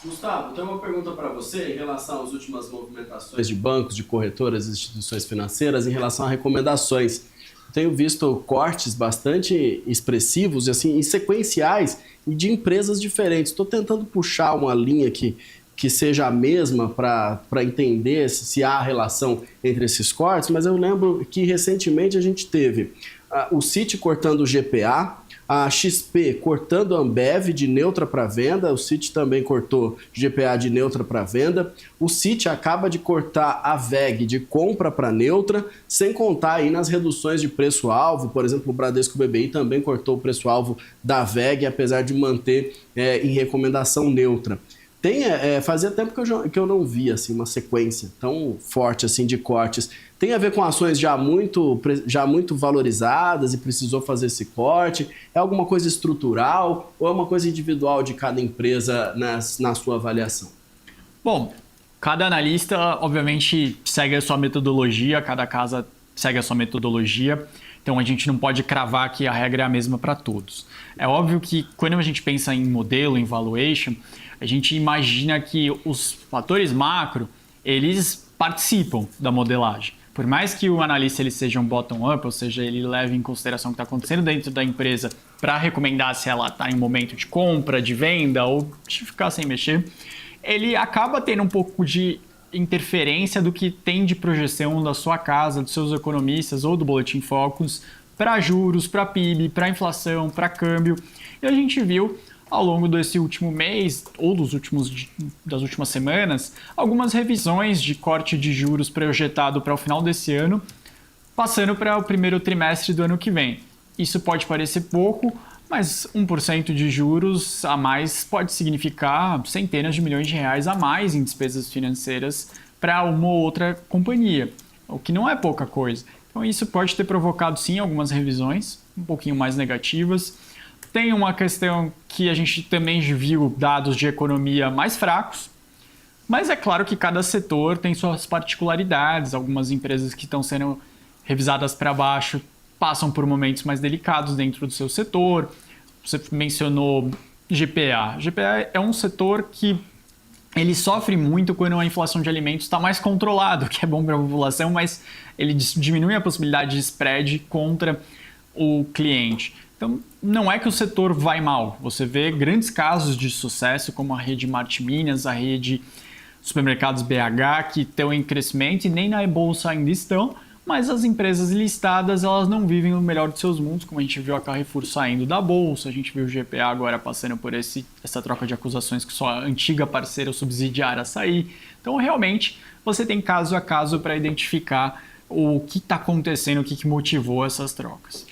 Gustavo, tenho uma pergunta para você em relação às últimas movimentações de bancos, de corretoras, instituições financeiras, em relação a recomendações. Tenho visto cortes bastante expressivos e assim, e sequenciais e de empresas diferentes. Estou tentando puxar uma linha que seja a mesma para entender se há relação entre esses cortes, mas eu lembro que recentemente a gente teve o Citi cortando o GPA, a XP cortando a Ambev de neutra para venda, o Citi também cortou GPA de neutra para venda, o Citi acaba de cortar a VEG de compra para neutra, sem contar aí nas reduções de preço-alvo, por exemplo, o Bradesco BBI também cortou o preço-alvo da VEG, apesar de manter em recomendação neutra. Fazia tempo que eu não via assim, uma sequência tão forte assim de cortes. Tem a ver com ações já muito valorizadas e precisou fazer esse corte? É alguma coisa estrutural ou é uma coisa individual de cada empresa na sua avaliação? Bom, cada analista, obviamente, segue a sua metodologia, cada casa segue a sua metodologia, então a gente não pode cravar que a regra é a mesma para todos. É óbvio que quando a gente pensa em modelo, em valuation, a gente imagina que os fatores macro, eles participam da modelagem. Por mais que o analista ele seja um bottom-up, ou seja, ele leve em consideração o que está acontecendo dentro da empresa para recomendar se ela está em um momento de compra, de venda ou de ficar sem mexer, ele acaba tendo um pouco de interferência do que tem de projeção da sua casa, dos seus economistas ou do Boletim Focus para juros, para PIB, para inflação, para câmbio. E a gente viu ao longo desse último mês ou das últimas semanas, algumas revisões de corte de juros projetado para o final desse ano, passando para o primeiro trimestre do ano que vem. Isso pode parecer pouco, mas 1% de juros a mais pode significar centenas de milhões de reais a mais em despesas financeiras para uma ou outra companhia, o que não é pouca coisa. Então isso pode ter provocado sim algumas revisões um pouquinho mais negativas. Tem uma questão que a gente também viu dados de economia mais fracos, mas é claro que cada setor tem suas particularidades. Algumas empresas que estão sendo revisadas para baixo passam por momentos mais delicados dentro do seu setor. Você mencionou GPA. GPA é um setor que ele sofre muito quando a inflação de alimentos está mais controlada, o que é bom para a população, mas ele diminui a possibilidade de spread contra o cliente. Então, não é que o setor vai mal. Você vê grandes casos de sucesso, como a rede Martiminas, a rede Supermercados BH, que estão em crescimento e nem na bolsa ainda estão, mas as empresas listadas, elas não vivem o melhor dos seus mundos, como a gente viu a Carrefour saindo da bolsa, a gente viu o GPA agora passando por essa troca de acusações que sua antiga parceira ou subsidiária sair. Então, realmente, você tem caso a caso para identificar o que está acontecendo, o que motivou essas trocas.